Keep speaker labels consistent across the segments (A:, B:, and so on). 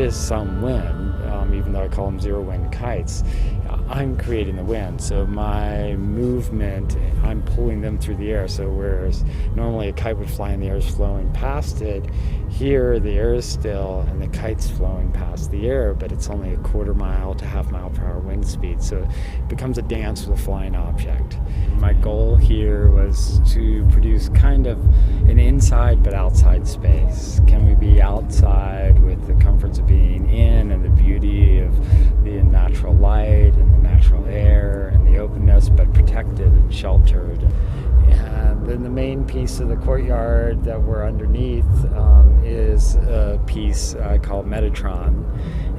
A: is some wind, even though I call them zero wind kites. I'm creating the wind, so my movement, I'm pulling them through the air. So whereas normally a kite would fly in the air, is flowing past it, here the air is still and the kite's flowing past the air, but it's only a quarter mile to half mile per hour wind speed, so it becomes a dance with a flying object. My goal here was to produce kind of an inside but outside space. Can we be outside with the comforts of being in and the beauty of the natural light and the natural air and the openness, but protected and sheltered? And then the main piece of the courtyard that we're underneath is a piece I call Metatron,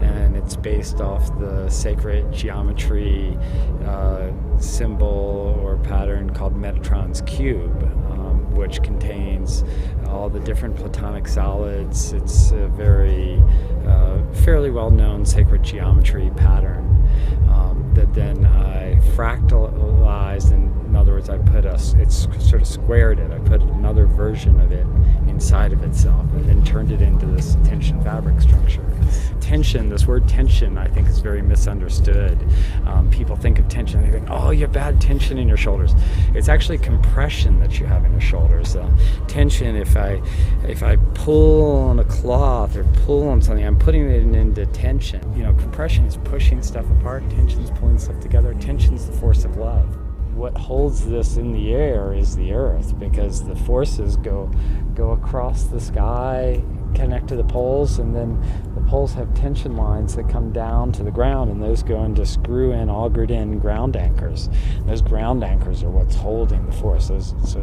A: and it's based off the sacred geometry symbol or pattern called Metatron's cube, which contains all the different platonic solids. It's a very fairly well-known sacred geometry pattern that then I fractalized, in other words, it's sort of squared it. I put another version of it inside of itself and then turned it into this tension fabric structure. Tension, this word tension, I think is very misunderstood. People think of tension, they think, oh, you have bad tension in your shoulders. It's actually compression that you have in your shoulders. Tension, if I pull on a cloth or pull on something, I'm putting it into tension. Compression is pushing stuff apart, tension is pulling stuff together, tension is the force of love. What holds this in the air is the earth, because the forces go across the sky, connect to the poles, and then the poles have tension lines that come down to the ground, and those go into screw-in, augered-in ground anchors. And those ground anchors are what's holding the force. So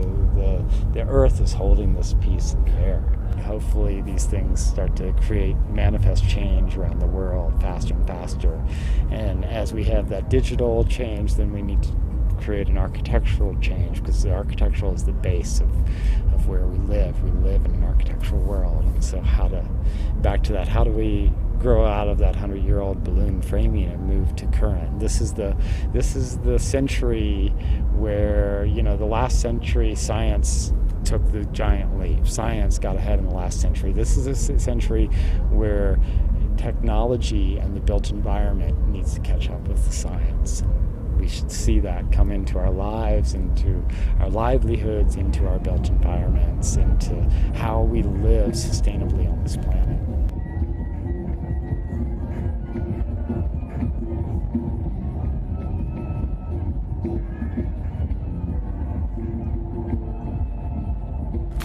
A: the earth is holding this piece in the air. Hopefully these things start to create manifest change around the world faster and faster. And as we have that digital change, then we need to create an architectural change, because the architectural is the base of where we live. We live in an architectural world. And so how do we grow out of that 100-year-old balloon framing and move to current? This is the century where, the last century science took the giant leap. Science got ahead in the last century. This is a century where technology and the built environment needs to catch up with the science. We should see that come into our lives, into our livelihoods, into our built environments, into how we live sustainably on this planet.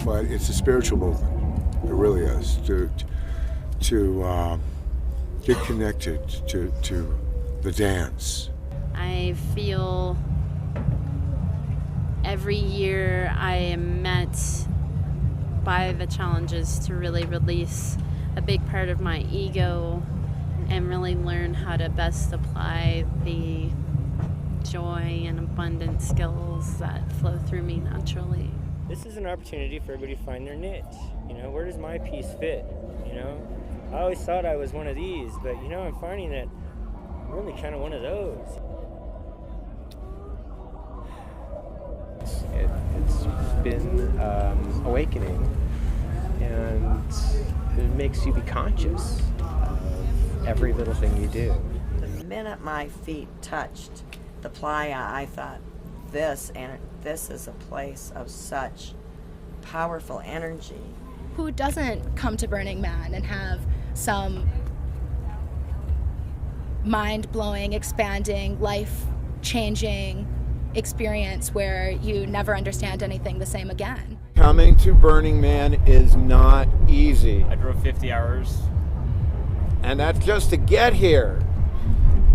B: But it's a spiritual movement. It really is. To get connected to the dance.
C: I feel every year I am met by the challenges to really release a big part of my ego and really learn how to best apply the joy and abundant skills that flow through me naturally.
D: This is an opportunity for everybody to find their niche. Where does my piece fit? I always thought I was one of these, but I'm finding that I'm really kind of one of those.
E: It's been awakening, and it makes you be conscious of every little thing you do.
F: The minute my feet touched the playa, I thought, this is a place of such powerful energy.
G: Who doesn't come to Burning Man and have some mind-blowing, expanding, life-changing experience where you never understand anything the same again?
H: Coming to Burning Man is not easy.
I: I drove 50 hours.
H: And that's just to get here.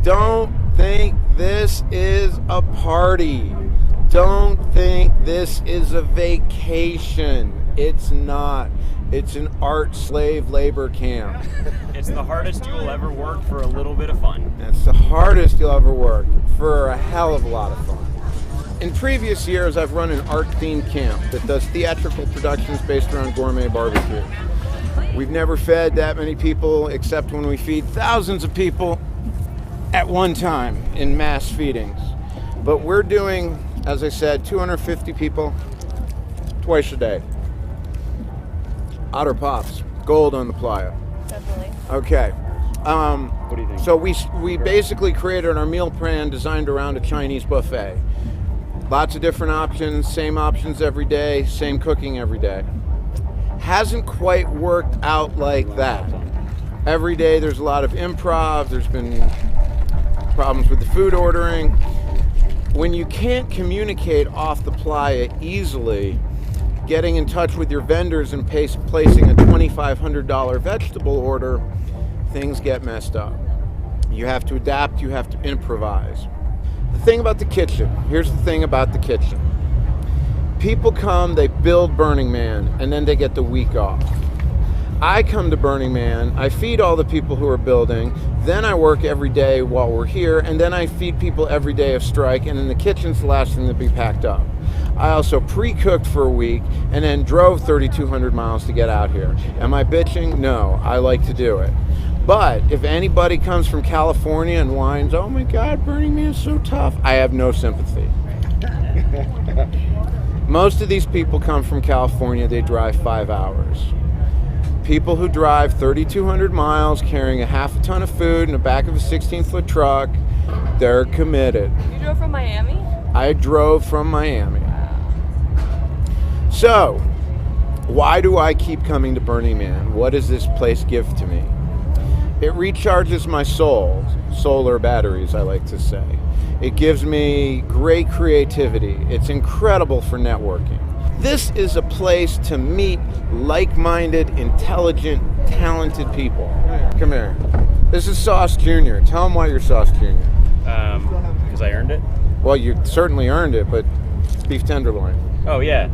H: Don't think this is a party. Don't think this is a vacation. It's not. It's an art slave labor camp.
I: It's the hardest you will ever work for a little bit of fun.
H: That's the hardest you'll ever work for a hell of a lot of fun. In previous years, I've run an art-themed camp that does theatrical productions based around gourmet barbecue. We've never fed that many people, except when we feed thousands of people at one time in mass feedings. But we're doing, as I said, 250 people twice a day. Otter Pops, gold on the playa.
J: Definitely.
H: Okay,
I: What do you think?
H: So we basically created our meal plan designed around a Chinese buffet. Lots of different options, same options every day, same cooking every day. Hasn't quite worked out like that. Every day there's a lot of improv, there's been problems with the food ordering. When you can't communicate off the playa easily, getting in touch with your vendors and placing a $2,500 vegetable order, things get messed up. You have to adapt, you have to improvise. The thing about the kitchen, here's the thing about the kitchen. People come, they build Burning Man, and then they get the week off. I come to Burning Man, I feed all the people who are building, then I work every day while we're here, and then I feed people every day of strike, and then the kitchen's the last thing to be packed up. I also pre-cooked for a week, and then drove 3,200 miles to get out here. Am I bitching? No, I like to do it. But if anybody comes from California and whines, oh my God, Burning Man's so tough, I have no sympathy. Most of these people come from California, they drive 5 hours. People who drive 3,200 miles carrying a half a ton of food in the back of a 16-foot truck, they're committed.
J: You drove from Miami?
H: I drove from Miami. So, why do I keep coming to Burning Man? What does this place give to me? It recharges my soul, solar batteries, I like to say. It gives me great creativity. It's incredible for networking. This is a place to meet like-minded, intelligent, talented people. Come here. This is Sauce Jr. Tell him why you're Sauce Jr.
I: Because I earned it.
H: Well, you certainly earned it, but it's beef tenderloin.
I: Oh yeah.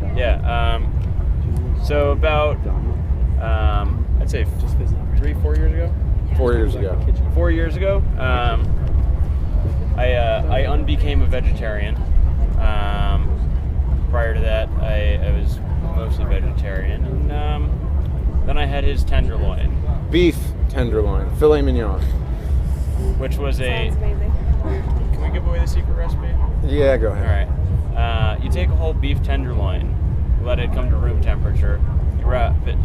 I: So about I'd say 3-4 years ago.
H: 4 years ago.
I: 4 years ago, I unbecame a vegetarian. Prior to that, I was mostly vegetarian, and then I had his tenderloin.
H: Beef tenderloin, filet mignon.
I: Which was a...
J: Sounds amazing.
I: Can we give away the secret recipe?
H: Yeah, go ahead.
I: All right. You take a whole beef tenderloin, let it come to room temperature, you wrap it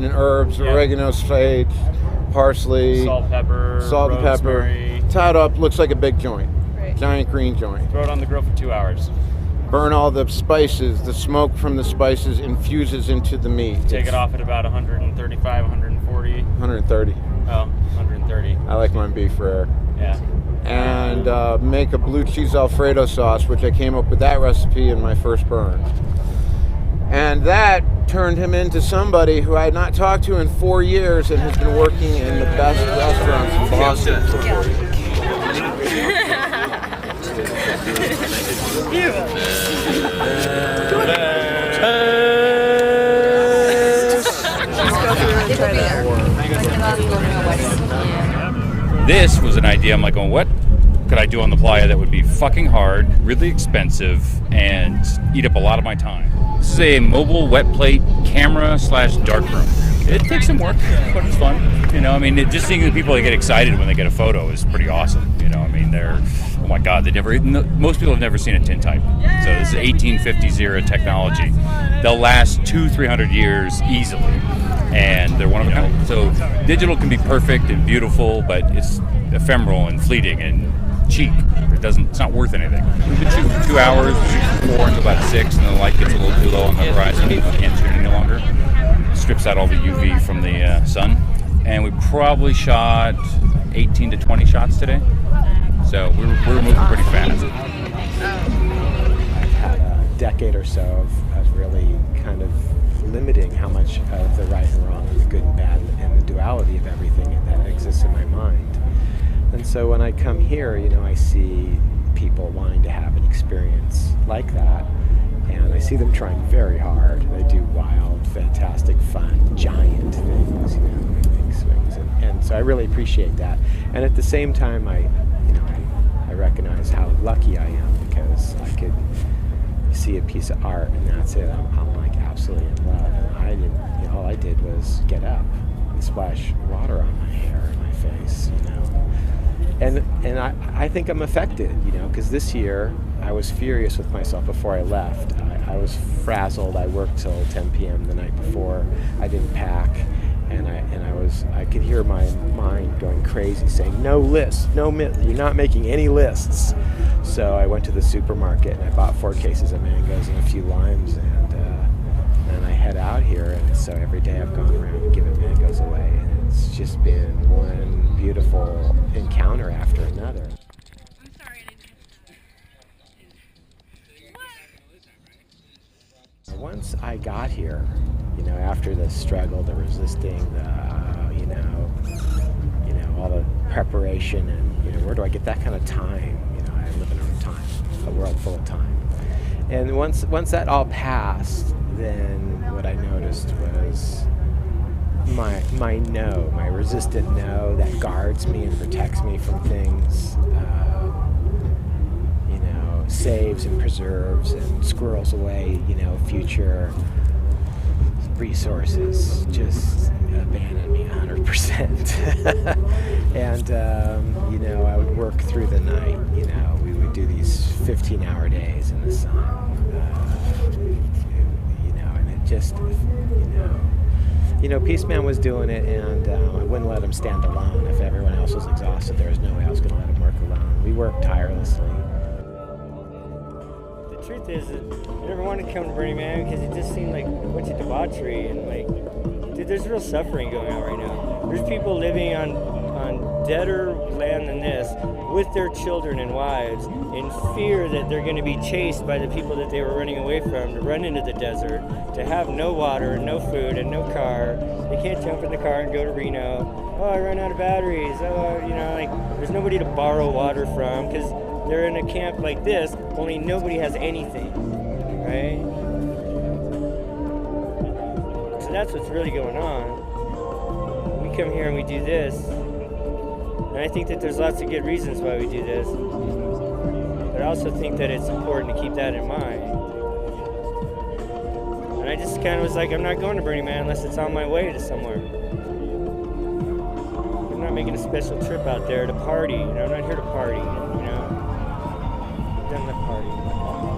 H: in herbs,
I: Yep.
H: oregano, sage, parsley,
I: salt, pepper,
H: and pepper.
I: rosemary.
H: Tie it up, looks like a big joint.
J: Right.
H: Giant green joint.
I: Throw it on the grill for 2 hours.
H: Burn all the spices. The smoke from the spices infuses into the meat.
I: Take it off at about 135, 140.
H: 130.
I: Oh, 130.
H: I like mine beef rare.
I: Yeah.
H: And make a blue cheese Alfredo sauce, which I came up with that recipe in my first burn. And that turned him into somebody who I had not talked to in 4 years and has been working in the best restaurants in Boston for 4 years.
K: This was an idea. I'm like, going, what could I do on the playa that would be fucking hard, really expensive, and eat up a lot of my time? This is a mobile wet plate camera / darkroom. It takes some work, but it's fun. You know, I mean, just seeing the people that get excited when they get a photo is pretty awesome. You know, I mean, they're, oh my God, most people have never seen a tintype. So this is 1850s era technology. They'll last 200-300 years easily, and they're one of a kind. So digital can be perfect and beautiful, but it's ephemeral and fleeting and cheap. It's not worth anything. We've been shooting for 2 hours, we shoot from 4 until about 6, and then the light gets a little too low on the horizon. We can't shoot any longer. Strips out all the UV from the sun. And we probably shot 18 to 20 shots today. So we're moving pretty fast.
E: I've had a decade or so of really kind of limiting how much of the right and wrong and the good and bad and the duality of everything that exists in my mind. And so when I come here, you know, I see people wanting to have an experience like that. And I see them trying very hard. They do wild, fantastic, fun, giant things, you know, big swings. And so I really appreciate that. And at the same time, I recognize how lucky I am because I could see a piece of art and that's it. I'm like absolutely in love. And I didn't, you know, all I did was get up and splash water on my hair and my face, you know. And I think I'm affected, you know, because this year I was furious with myself before I left. I was frazzled. I worked till 10 p.m. the night before. I didn't pack. And I could hear my mind going crazy, saying, "No lists, you're not making any lists." So I went to the supermarket and I bought 4 cases of mangoes and a few limes, and I head out here. And so every day I've gone around and given mangoes away, and it's just been one beautiful encounter after another. Once I got here, after the struggle, the resisting, all the preparation, and where do I get that kind of time? I live in a world full of time. And once that all passed, then what I noticed was my no, my resistant no that guards me and protects me from things. Saves and preserves and squirrels away, future resources, just abandoned me 100%. And, I would work through the night, we would do these 15-hour days in the sun, and it just, Peaceman was doing it, and I wouldn't let him stand alone. If everyone else was exhausted, there was no way I was going to let him work alone. We worked tirelessly.
D: The truth is that I never wanted to come to Burning Man because it just seemed like a bunch of debauchery and dude, there's real suffering going on right now. There's people living on deader land than this with their children and wives in fear that they're going to be chased by the people that they were running away from, to run into the desert, to have no water and no food and no car. They can't jump in the car and go to Reno. Oh, I ran out of batteries. Oh, there's nobody to borrow water from because they're in a camp like this, only nobody has anything, right? So that's what's really going on. We come here and we do this, and I think that there's lots of good reasons why we do this, but I also think that it's important to keep that in mind. And I just kind of was like, I'm not going to Burning Man unless it's on my way to somewhere. I'm not making a special trip out there to party, I'm not here to party, Done the party.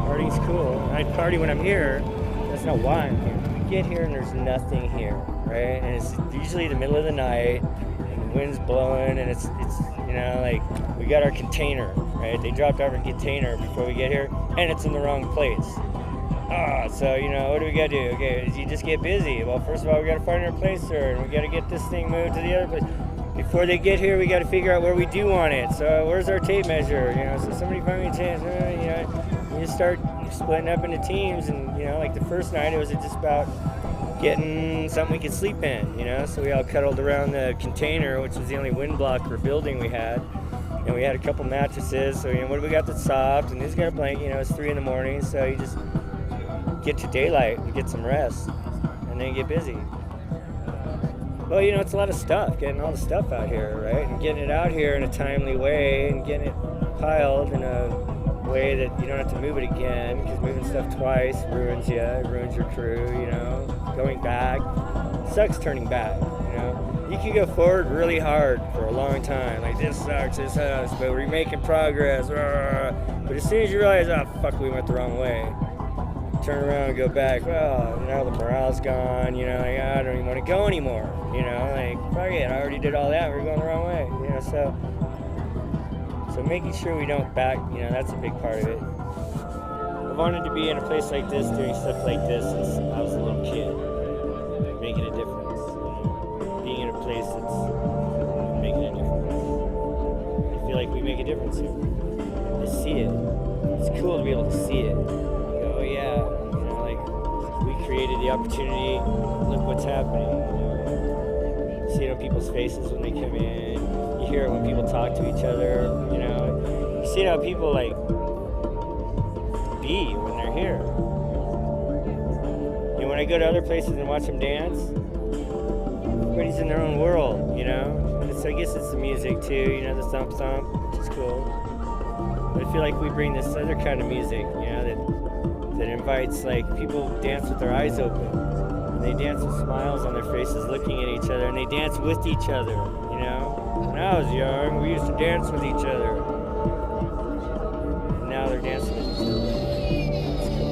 D: Party's cool. I party when I'm here. That's not why I'm here. We get here and there's nothing here, right? And it's usually the middle of the night, and the wind's blowing, and it's we got our container, right? They dropped off our container before we get here, and it's in the wrong place. So what do we gotta do? Okay, you just get busy. Well, first of all, we gotta find our placer, and we gotta get this thing moved to the other place. Before they get here, we got to figure out where we do want it. So where's our tape measure? So somebody find me a chance. You just start splitting up into teams, and like the first night, it was just about getting something we could sleep in. So we all cuddled around the container, which was the only wind blocker building we had, and we had a couple mattresses. So what do we got that's soft? And he's got a blanket. It's 3 a.m, so you just get to daylight and get some rest, and then get busy. Well, it's a lot of stuff, getting all the stuff out here, right? And getting it out here in a timely way and getting it piled in a way that you don't have to move it again, because moving stuff twice ruins you, it ruins your crew, Going back sucks, turning back, You can go forward really hard for a long time, like this sucks, but we're making progress. But as soon as you realize, fuck, we went the wrong way, turn around and go back, well, the morale's gone, I don't even want to go anymore, fuck it, I already did all that, we're going the wrong way, so making sure we don't back, that's a big part of it. I wanted to be in a place like this, doing stuff like this since I was a little kid, making a difference, being in a place that's making a difference. I feel like we make a difference here. I see it. It's cool to be able to see it. Oh yeah, we created the opportunity, look what's happening. You see it on people's faces when they come in, you hear it when people talk to each other, you see how people be when they're here. When I go to other places and watch them dance, everybody's in their own world, and I guess it's the music too, the thump thump, which is cool. But I feel like we bring this other kind of music, that invites, people dance with their eyes open. And they dance with smiles on their faces, looking at each other, and they dance with each other, When I was young, we used to dance with each other. And now they're dancing with each other. It's cool.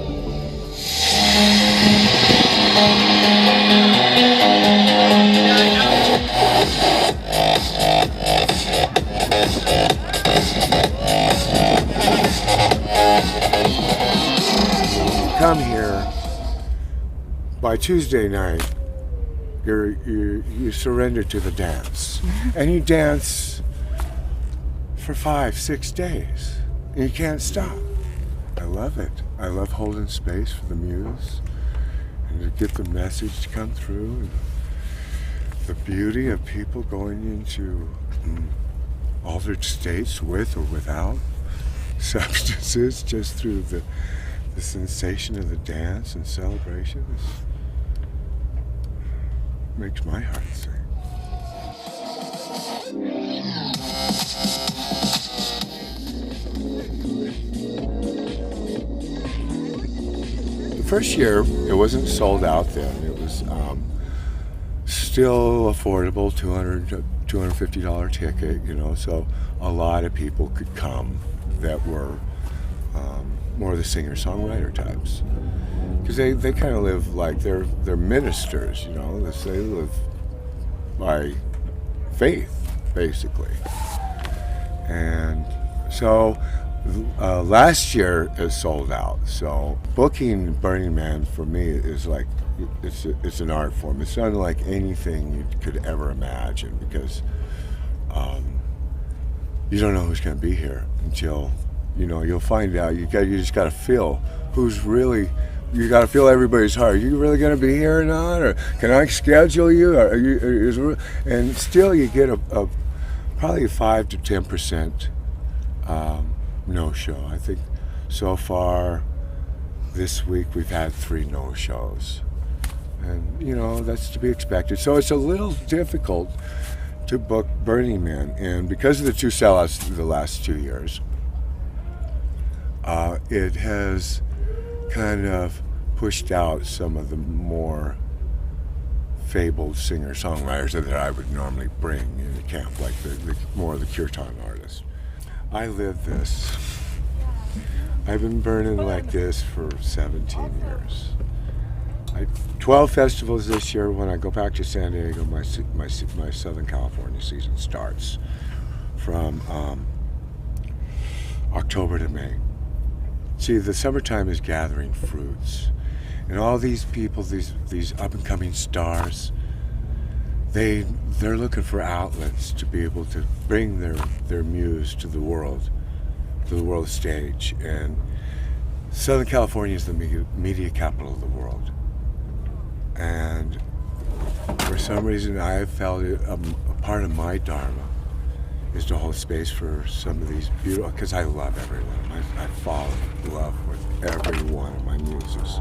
B: by Tuesday night, you surrender to the dance, and you dance for 5-6 days, and you can't stop. I love it. I love holding space for the muse and to get the message to come through, and the beauty of people going into altered states with or without substances, just through the sensation of the dance and celebration makes my heart sing. The first year, it wasn't sold out then. It was still affordable, $250 ticket, you know, so a lot of people could come that were more the singer-songwriter types. Because they kind of live like they're ministers, you know. They live by faith, basically. And so last year is sold out. So booking Burning Man for me is like it's an art form. It's unlike anything you could ever imagine, because you don't know who's going to be here until you'll find out. You just got to feel who's really. You got to feel everybody's heart. Are you really going to be here or not? Or can I schedule you? And still you get a probably a 5 to 10% no-show. I think so far this week we've had 3 no-shows. And, that's to be expected. So it's a little difficult to book Burning Man. And because of the 2 sellouts the last 2 years, it has kind of pushed out some of the more fabled singer-songwriters that I would normally bring in a camp, like the more of the kirtan artists. I live this. I've been burning like this for 17 years. 12 festivals this year. When I go back to San Diego, my Southern California season starts from October to May. See, the summertime is gathering fruits, and all these people, these up-and-coming stars, they're looking for outlets to be able to bring their muse to the world stage. And Southern California is the media capital of the world, and for some reason I felt it a part of my dharma is to hold space for some of these beautiful, because I love everyone. I fall in love with every one of my muses.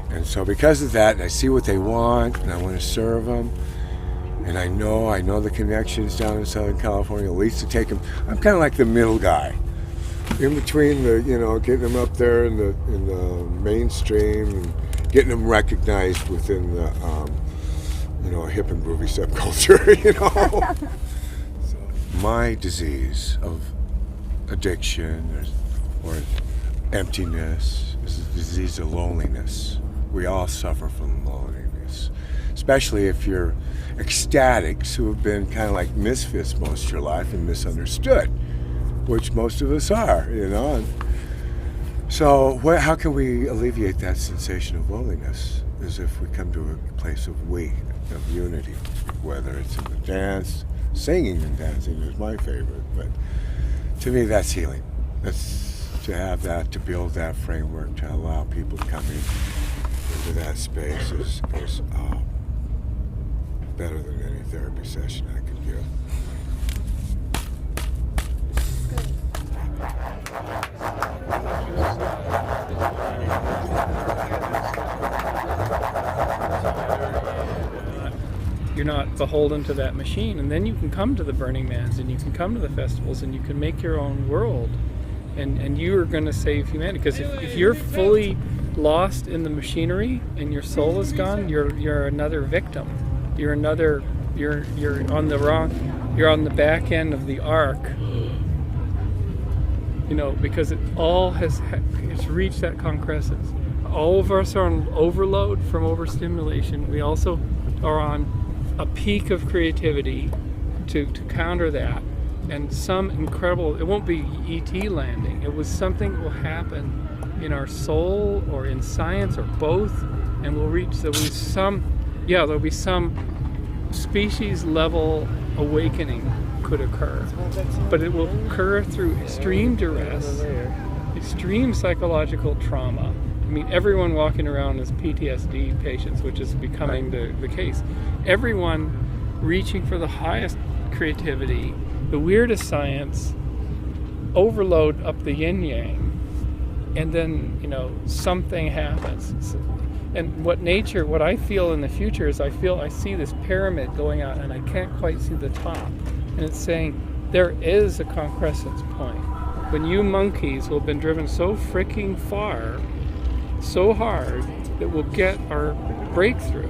B: And so because of that, I see what they want, and I want to serve them. And I know the connections down in Southern California, at least to take them. I'm kind of like the middle guy, in between getting them up there in the mainstream and getting them recognized within the, hip and groovy subculture, My disease of addiction or emptiness is the disease of loneliness. We all suffer from loneliness, especially if you're ecstatics who have been kind of like misfits most of your life and misunderstood, which most of us are, And so how can we alleviate that sensation of loneliness? Is if we come to a place of unity, whether it's in the dance. Singing and dancing is my favorite, but to me that's healing. That's to have that, to build that framework, to allow people to come into that space is better than any therapy session I could give.
J: You're not beholden to that machine, and then you can come to the Burning Mans and you can come to the festivals and you can make your own world, and you are going to save humanity. Because if you're fully lost in the machinery and your soul is gone, you're another victim. You're on the back end of the arc, because it all it's reached that concrescence. All of us are on overload from overstimulation. We also are on a peak of creativity to counter that, and some incredible, it won't be ET landing, it was something that will happen in our soul or in science or both, and there'll be some species level awakening could occur, but it will occur through extreme duress, extreme psychological trauma. I mean, everyone walking around is PTSD patients, which is becoming the case. Everyone reaching for the highest creativity, the weirdest science, overload up the yin-yang, and then, something happens. And what I feel in the future is I see this pyramid going out and I can't quite see the top. And it's saying there is a concrescence point. When you monkeys will have been driven so freaking far, so hard, that we'll get our breakthrough.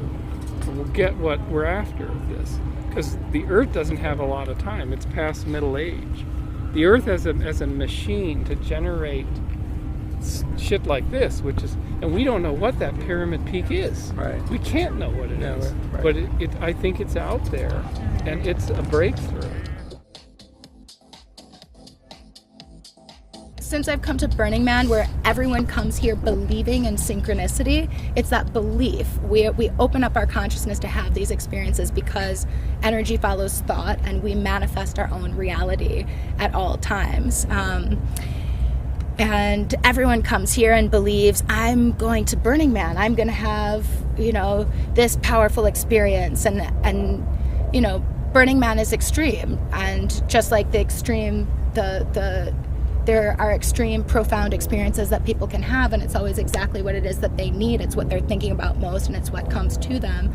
J: We'll get what we're after with this. Because the Earth doesn't have a lot of time. It's past middle age. The Earth as a machine to generate shit like this, and we don't know what that pyramid peak is.
E: Right.
J: We can't know what it is. Right. But I think it's out there, and it's a breakthrough.
G: Since I've come to Burning Man, where everyone comes here believing in synchronicity, it's that belief. We open up our consciousness to have these experiences because energy follows thought, and we manifest our own reality at all times. And everyone comes here and believes, I'm going to Burning Man. I'm going to have, this powerful experience. And Burning Man is extreme. And just like the extreme, there are extreme, profound experiences that people can have, and it's always exactly what it is that they need. It's what they're thinking about most, and it's what comes to them.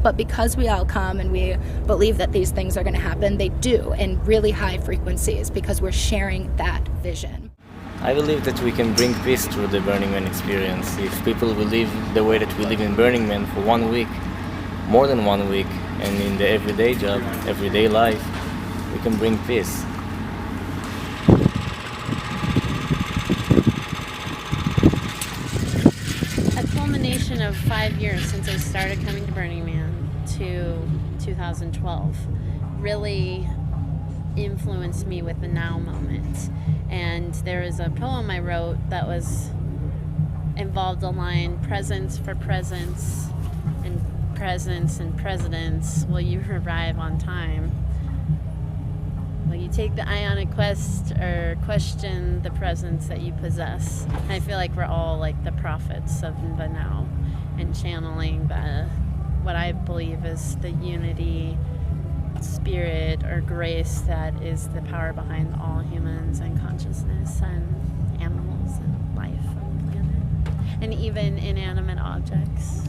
G: But because we all come and we believe that these things are going to happen, they do in really high frequencies because we're sharing that vision.
L: I believe that we can bring peace through the Burning Man experience. If people will live the way that we live in Burning Man for 1 week, more than 1 week, and in the everyday job, everyday life, we can bring peace.
C: A culmination of 5 years since I started coming to Burning Man to 2012 really influenced me with the now moment. And there was a poem I wrote that involved a line, presence for presence and presidents, will you arrive on time? Will you take the ionic quest or question the presence that you possess? And I feel like we're all like the prophets of the now and channeling what I believe is the unity, spirit or grace that is the power behind all humans and consciousness and animals and life on the planet and even inanimate objects.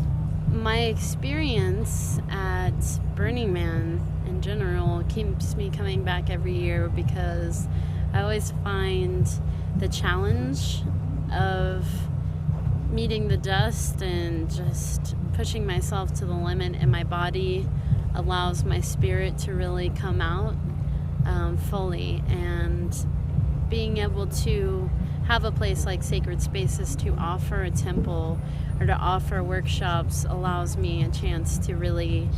C: My experience at Burning Man in general keeps me coming back every year because I always find the challenge of meeting the dust and just pushing myself to the limit in my body allows my spirit to really come out fully, and being able to have a place like Sacred Spaces to offer a temple or to offer workshops allows me a chance to really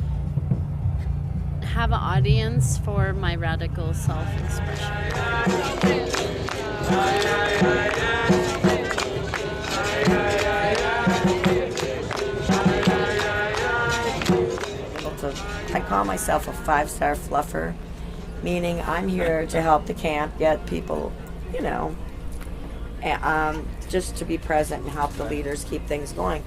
C: have an audience for my radical self-expression.
F: I call myself a 5-star fluffer, meaning I'm here to help the camp get people, just to be present and help the leaders keep things going.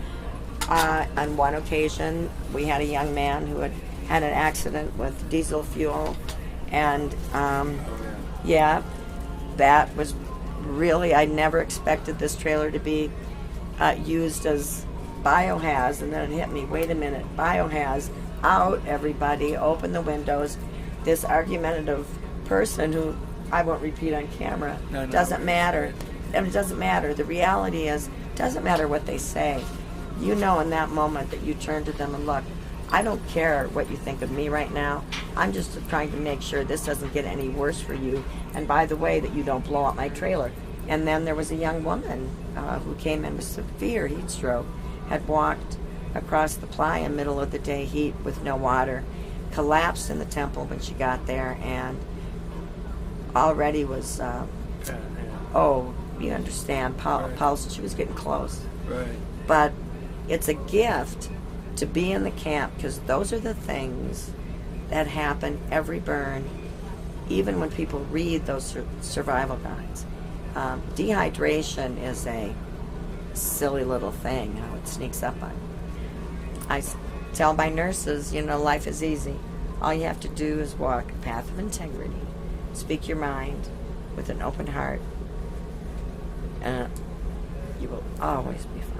F: On one occasion, we had a young man who had an accident with diesel fuel, and that was really, I never expected this trailer to be used as biohaz, and then it hit me, wait a minute, biohaz, out everybody, open the windows. This argumentative person who I won't repeat on camera, doesn't matter. It doesn't matter. The reality is, it doesn't matter what they say. In that moment that you turn to them and look, I don't care what you think of me right now. I'm just trying to make sure this doesn't get any worse for you. And by the way, that you don't blow up my trailer. And then there was a young woman who came in with severe heat stroke, had walked across the playa in middle of the day heat with no water, collapsed in the temple when she got there, and already was, you understand, pulse, she was getting close.
J: Right.
F: But It's a gift to be in the camp, because those are the things that happen every burn, even when people read those survival guides. Dehydration is a silly little thing, how it sneaks up on you. I tell my nurses, life is easy. All you have to do is walk a path of integrity, speak your mind with an open heart, and you will always be fine.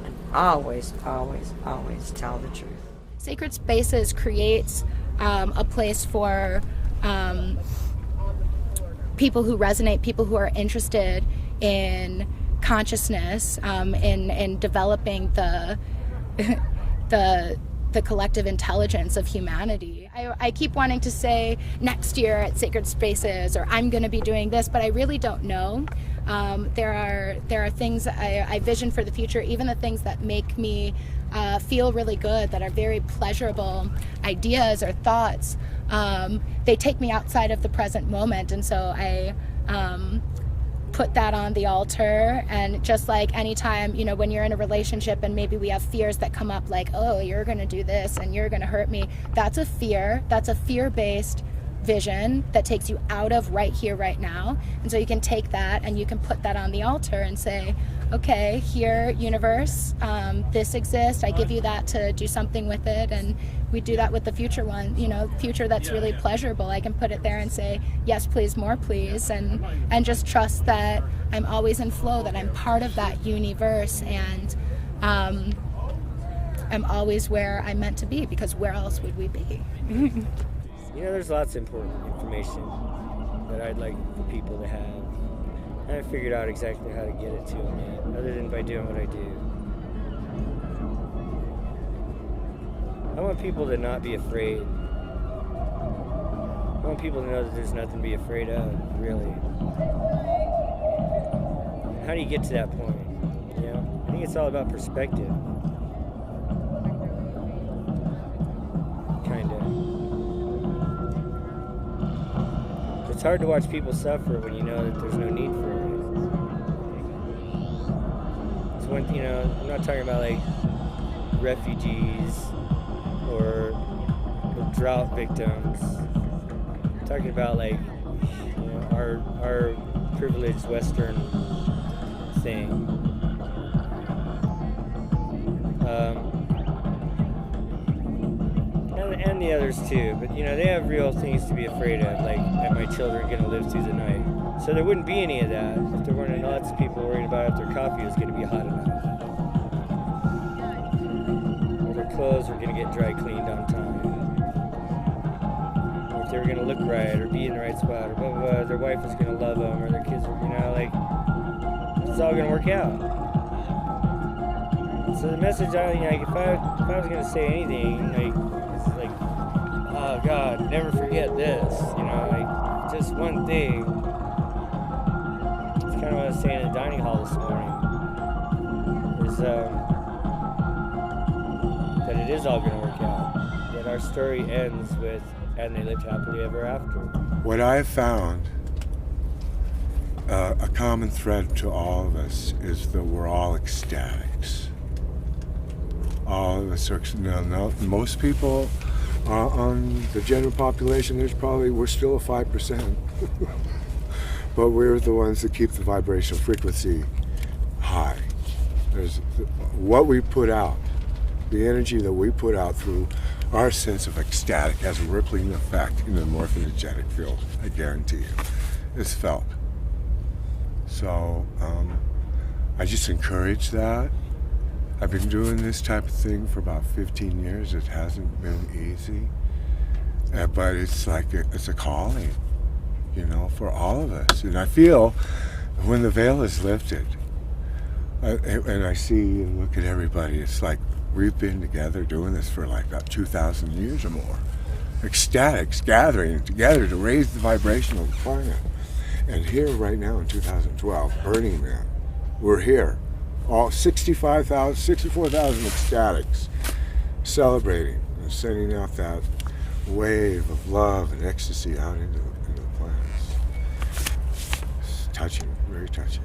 F: And always, always, always tell the truth.
G: Sacred Spaces creates a place for people who resonate, people who are interested in consciousness, in developing the collective intelligence of humanity. I keep wanting to say next year at Sacred Spaces, or I'm going to be doing this, but I really don't know. There are things I vision for the future, even the things that make me feel really good, that are very pleasurable ideas or thoughts. They take me outside of the present moment, and so I put that on the altar. And just like anytime, when you're in a relationship and maybe we have fears that come up, like, oh, you're going to do this and you're going to hurt me, that's a fear-based vision that takes you out of right here, right now. And so you can take that and you can put that on the altar and say, okay, here, universe, this exists. I give you that to do something with it. And we do that with the future one, future that's really pleasurable. I can put it there and say, yes, please, more please. And just trust that I'm always in flow, that I'm part of that universe. And I'm always where I'm meant to be, because where else would we be?
D: There's lots of important information that I'd like for people to have. I haven't figured out exactly how to get it to them yet, other than by doing what I do. I want people to not be afraid. I want people to know that there's nothing to be afraid of, really. How do you get to that point? I think it's all about perspective. Kinda. It's hard to watch people suffer when you know that there's no need for it. It's when, I'm not talking about like refugees or drought victims. I'm talking about like, our privileged Western thing. And the others too, but they have real things to be afraid of, like, are my children going to live through the night? So there wouldn't be any of that if there weren't lots of people worried about if their coffee was going to be hot enough, or their clothes were going to get dry cleaned on time, or if they were going to look right, or be in the right spot, or blah, blah, blah, their wife was going to love them, or their kids were, it's all going to work out. So the message, if I was going to say anything, oh God, never forget this, just one thing. It's kind of what I was saying in the dining hall this morning, is that it is all going to work out, that our story ends with, and they lived happily ever after.
B: What I have found, a common thread to all of us, is that we're all ecstatics. All of us are, most people on the general population, we're still a 5%. But we're the ones that keep the vibrational frequency high. There's what we put out, the energy that we put out through our sense of ecstatic has a rippling effect in the morphogenetic field, I guarantee you. It's felt. So I just encourage that. I've been doing this type of thing for about 15 years. It hasn't been easy, but it's like it's a calling, for all of us. And I feel when the veil is lifted, and I see and look at everybody, it's like we've been together doing this for like about 2,000 years or more. Ecstatics gathering together to raise the vibration of the planet. And here right now in 2012, Burning Man, we're here. All 64,000 ecstatics celebrating and sending out that wave of love and ecstasy out into the planet. It's touching, very touching.